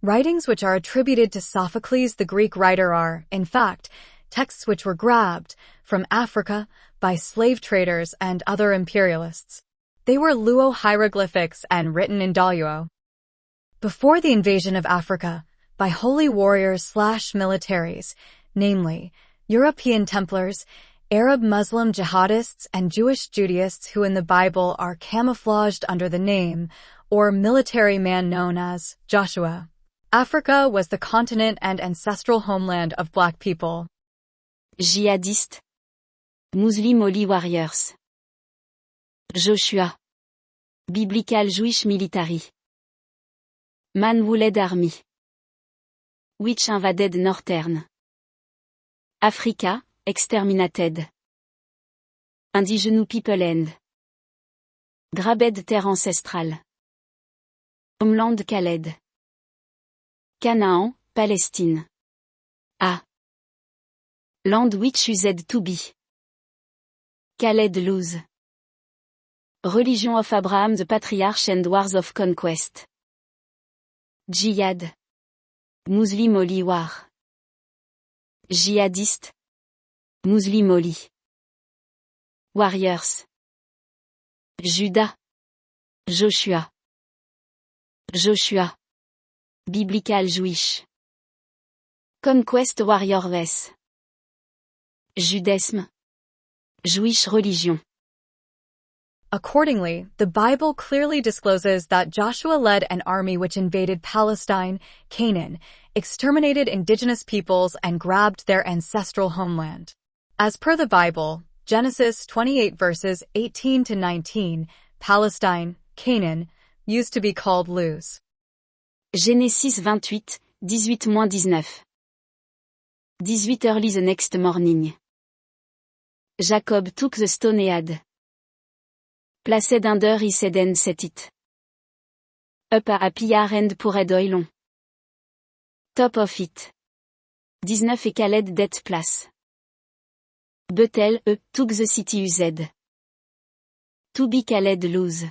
Writings which are attributed to Sophocles, the Greek writer, are, in fact, texts which were grabbed from Africa by slave traders and other imperialists. They were Luo hieroglyphics and written in Daluo. Before the invasion of Africa, by holy warriors/militaries, namely European Templars, Arab Muslim jihadists, and Jewish Judaists who in the Bible are camouflaged under the name or military man known as Joshua. Africa was the continent and ancestral homeland of Black people. Djihadistes. Muslim Holy Warriors. Joshua. Biblical Jewish Military. Man Wooled Army. Which invaded Northern Africa, exterminated. Indigenous people and grabbed terre ancestrale. Homeland Khaled. Canaan, Palestine. A. Land which used to be. Khaled lose. Religion of Abraham the Patriarch and Wars of Conquest. Jihad. Muslim Holy War. Jihadiste. Muslim Holy Warriors. Judah. Joshua. Joshua. Biblical Jewish. Conquest Warrior vs. Judaisme. Jewish religion. Accordingly, the Bible clearly discloses that Joshua led an army which invaded Palestine, Canaan, exterminated indigenous peoples, and grabbed their ancestral homeland. As per the Bible, Genesis 28 verses 18 to 19, Palestine, Canaan, used to be called Luz. Genesis 28, 18-19. 18 early the next morning. Jacob took the stone and had placed under his head and set it up a pillar and poured oil on top of it. 19 et Khaled that place. Bethel, took the city used to be Khaled Luz.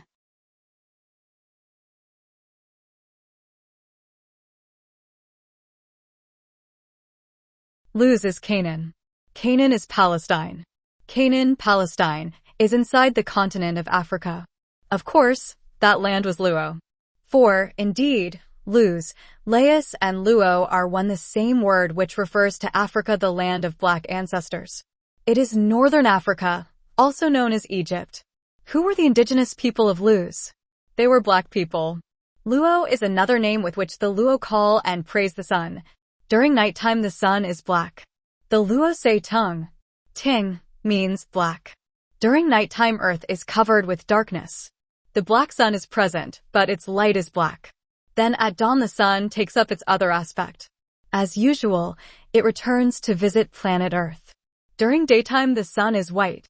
Luz is Canaan. Canaan is Palestine. Canaan, Palestine, is inside the continent of Africa. Of course, that land was Luo. For, indeed, Luz, Laius, and Luo are one the same word which refers to Africa, the land of Black ancestors. It is northern Africa, also known as Egypt. Who were the indigenous people of Luz? They were Black people. Luo is another name with which the Luo call and praise the sun. During nighttime the sun is black. The Luo say tung. Ting means black. During nighttime earth is covered with darkness. The black sun is present, but its light is black. Then at dawn the sun takes up its other aspect. As usual, it returns to visit planet Earth. During daytime the sun is white.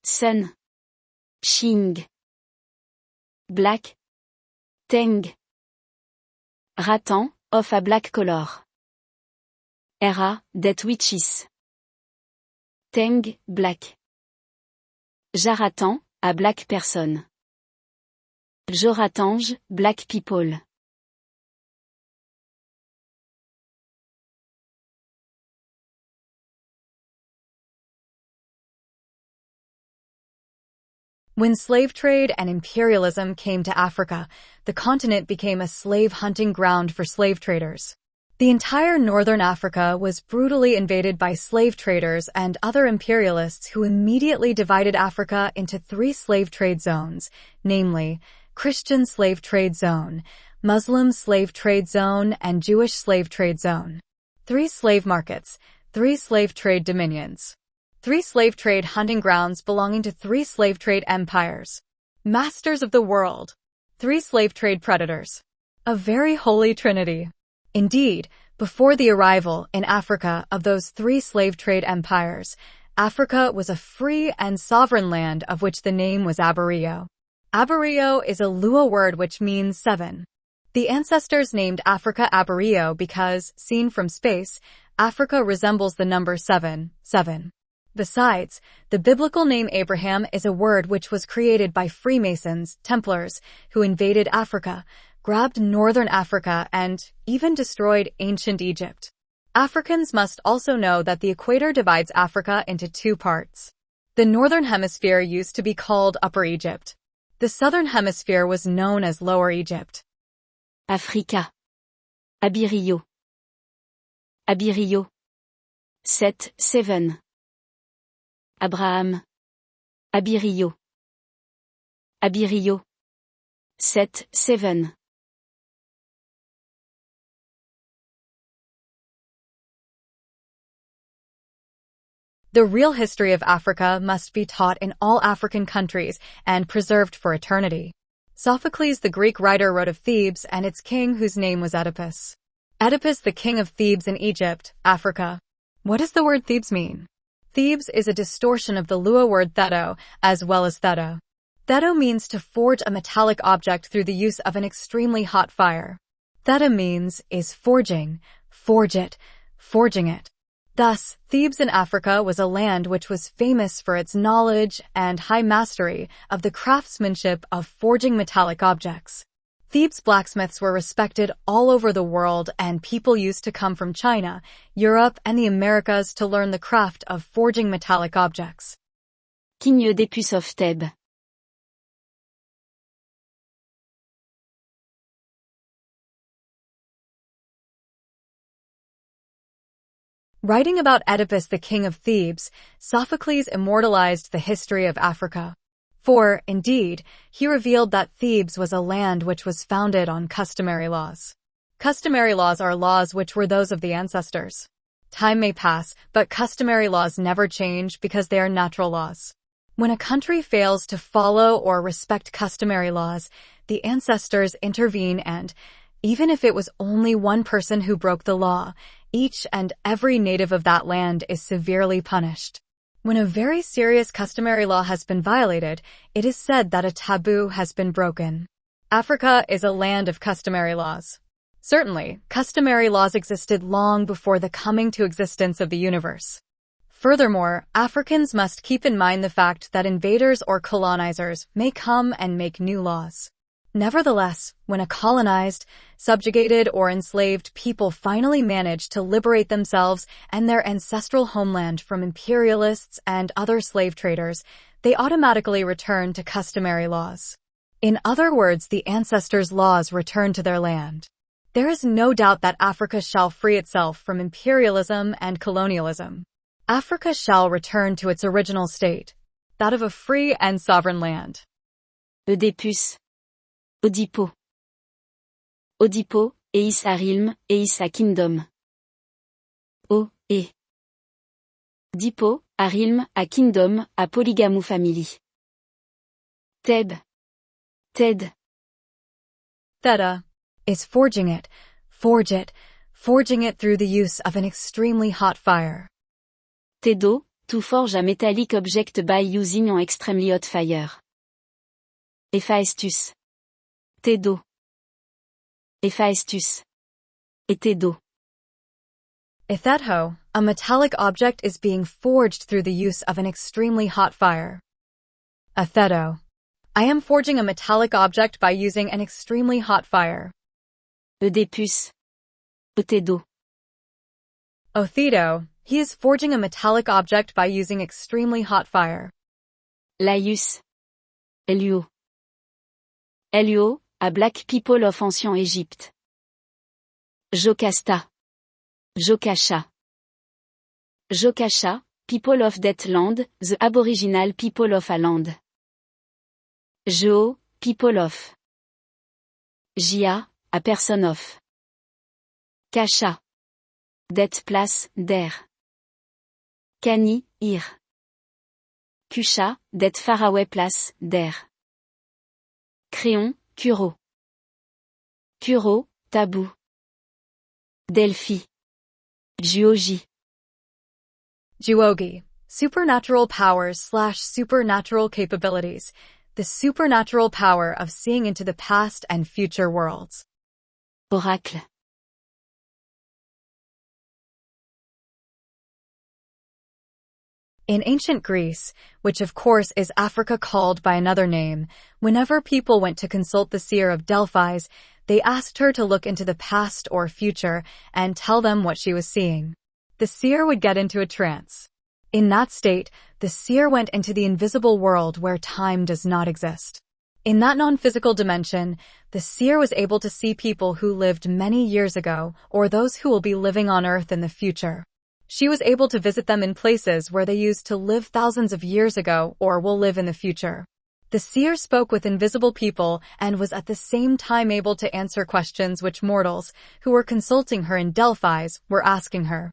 Sun. Xing. Black. Teng. Ratan, of a black color. Era, that which is. Teng, black. Jaratan, a black person. Joratange, black people. When slave trade and imperialism came to Africa, the continent became a slave hunting ground for slave traders. The entire northern Africa was brutally invaded by slave traders and other imperialists who immediately divided Africa into 3 slave trade zones, namely, Christian slave trade zone, Muslim slave trade zone, and Jewish slave trade zone. 3 slave markets, 3 slave trade dominions. 3 slave trade hunting grounds belonging to 3 slave trade empires. Masters of the world. 3 slave trade predators. A very holy trinity. Indeed, before the arrival in Africa of those 3 slave trade empires, Africa was a free and sovereign land of which the name was Abario. Abario is a Luo word which means 7. The ancestors named Africa Abario because, seen from space, Africa resembles the number 7, 7. Besides, the biblical name Abraham is a word which was created by Freemasons, Templars, who invaded Africa, grabbed northern Africa, and even destroyed ancient Egypt. Africans must also know that the equator divides Africa into two parts. The northern hemisphere used to be called Upper Egypt. The southern hemisphere was known as Lower Egypt. Africa. Abirio. Abirio. 7. Abraham. Abirio. Abirio. 7. The real history of Africa must be taught in all African countries and preserved for eternity. Sophocles, the Greek writer, wrote of Thebes and its king whose name was Oedipus. Oedipus, the king of Thebes in Egypt, Africa. What does the word Thebes mean? Thebes is a distortion of the Lua word theto, as well as theto. Theto means to forge a metallic object through the use of an extremely hot fire. Theta means is forging, forge it, forging it. Thus, Thebes in Africa was a land which was famous for its knowledge and high mastery of the craftsmanship of forging metallic objects. Thebes blacksmiths were respected all over the world, and people used to come from China, Europe, and the Americas to learn the craft of forging metallic objects. King Oedipus of Thebes. Writing about Oedipus, the king of Thebes, Sophocles immortalized the history of Africa. For, indeed, he revealed that Thebes was a land which was founded on customary laws. Customary laws are laws which were those of the ancestors. Time may pass, but customary laws never change because they are natural laws. When a country fails to follow or respect customary laws, the ancestors intervene and, even if it was only one person who broke the law, each and every native of that land is severely punished. When a very serious customary law has been violated, it is said that a taboo has been broken. Africa is a land of customary laws. Certainly, customary laws existed long before the coming to existence of the universe. Furthermore, Africans must keep in mind the fact that invaders or colonizers may come and make new laws. Nevertheless, when a colonized, subjugated, or enslaved people finally manage to liberate themselves and their ancestral homeland from imperialists and other slave traders, they automatically return to customary laws. In other words, the ancestors' laws return to their land. There is no doubt that Africa shall free itself from imperialism and colonialism. Africa shall return to its original state, that of a free and sovereign land. Oedipus. Odipo. Odipo, eis a realm, eis a kingdom. O, e. Dipo, a realm, a kingdom, a polygamou family. Thebes. Ted. Theta is forging it, forging it through the use of an extremely hot fire. Tedo, to forge a metallic object by using an extremely hot fire. Héphaestus. Tedo. Héphaestus. Etedo. Ethetho, a metallic object is being forged through the use of an extremely hot fire. Atheto. I am forging a metallic object by using an extremely hot fire. Oedipus. Otedo. Otheto, he is forging a metallic object by using extremely hot fire. Laius. Elio. Elio, a black people of ancient Egypt. Jocasta. Jokasha. Jokasha, people of that land, the aboriginal people of a land. Jo, people of. Jia, a person of. Kasha. That place, there. Kani, ir. Kusha, that faraway place, there. Créon, Kuro. Kuro, tabou. Delphi. Juogi. Juogi, supernatural powers/supernatural capabilities, the supernatural power of seeing into the past and future worlds. Oracle. In ancient Greece, which of course is Africa called by another name, whenever people went to consult the seer of Delphi, They asked her to look into the past or future and tell them what she was seeing. The seer would get into a trance. In that state, the seer went into the invisible world where time does not exist. In that non-physical dimension, the seer was able to see people who lived many years ago or those who will be living on Earth in the future. She was able to visit them in places where they used to live thousands of years ago or will live in the future. The seer spoke with invisible people and was at the same time able to answer questions which mortals, who were consulting her in Delphi's, were asking her.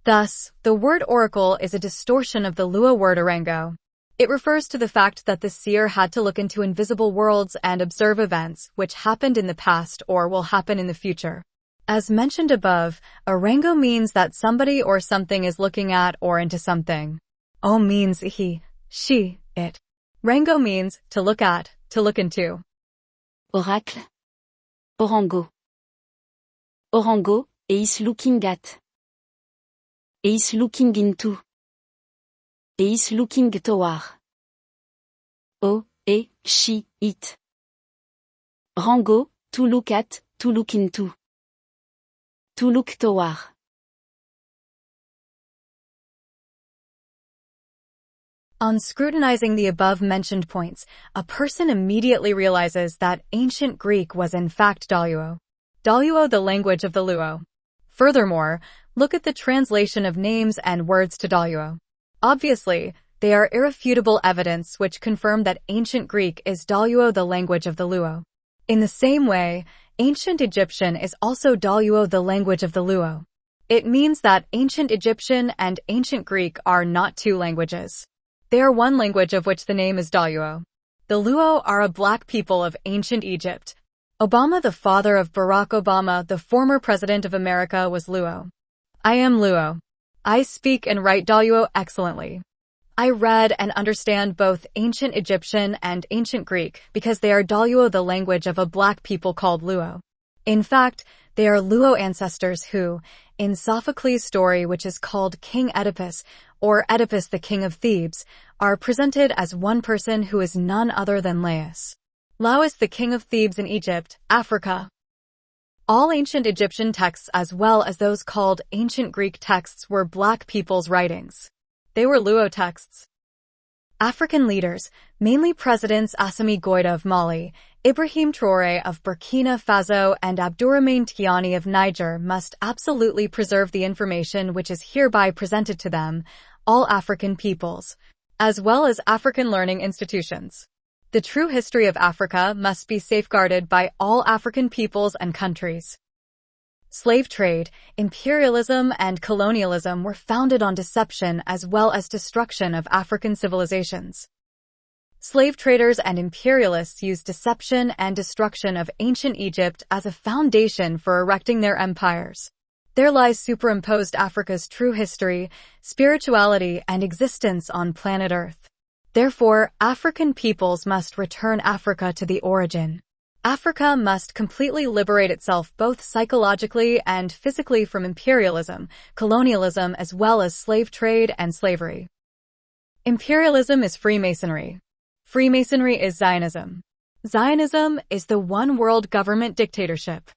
Thus, the word oracle is a distortion of the Luo word orango. It refers to the fact that the seer had to look into invisible worlds and observe events which happened in the past or will happen in the future. As mentioned above, orango means that somebody or something is looking at or into something. O means he, she, it. Rango means to look at, to look into. Oracle. Orango. Orango, is looking at. Is looking into. Is looking toward. O, she, it. Rango, to look at, to look into. To look toward. On scrutinizing the above-mentioned points, a person immediately realizes that ancient Greek was in fact Daluo. Daluo, the language of the Luo. Furthermore, look at the translation of names and words to Daluo. Obviously, they are irrefutable evidence which confirm that ancient Greek is Daluo, the language of the Luo. In the same way, ancient Egyptian is also Daluo, the language of the Luo. It means that ancient Egyptian and ancient Greek are not two languages. They are one language of which the name is Daluo. The Luo are a black people of ancient Egypt. Obama, the father of Barack Obama, the former president of America, was Luo. I am Luo. I speak and write Daluo excellently. I read and understand both ancient Egyptian and ancient Greek because they are Daluo, the language of a black people called Luo. In fact, they are Luo ancestors who, in Sophocles' story which is called King Oedipus, or Oedipus the King of Thebes, are presented as one person who is none other than Laius. Laius the King of Thebes in Egypt, Africa. All ancient Egyptian texts as well as those called ancient Greek texts were black people's writings. They were Luo texts. African leaders, mainly Presidents Assimi Goïta of Mali, Ibrahim Traoré of Burkina Faso and Abdourahmane Tiani of Niger must absolutely preserve the information which is hereby presented to them, all African peoples, as well as African learning institutions. The true history of Africa must be safeguarded by all African peoples and countries. Slave trade, imperialism, and colonialism were founded on deception as well as destruction of African civilizations. Slave traders and imperialists used deception and destruction of ancient Egypt as a foundation for erecting their empires. Their lies superimposed Africa's true history, spirituality, and existence on planet Earth. Therefore, African peoples must return Africa to the origin. Africa must completely liberate itself both psychologically and physically from imperialism, colonialism, as well as slave trade and slavery. Imperialism is Freemasonry. Freemasonry is Zionism. Zionism is the one-world government dictatorship.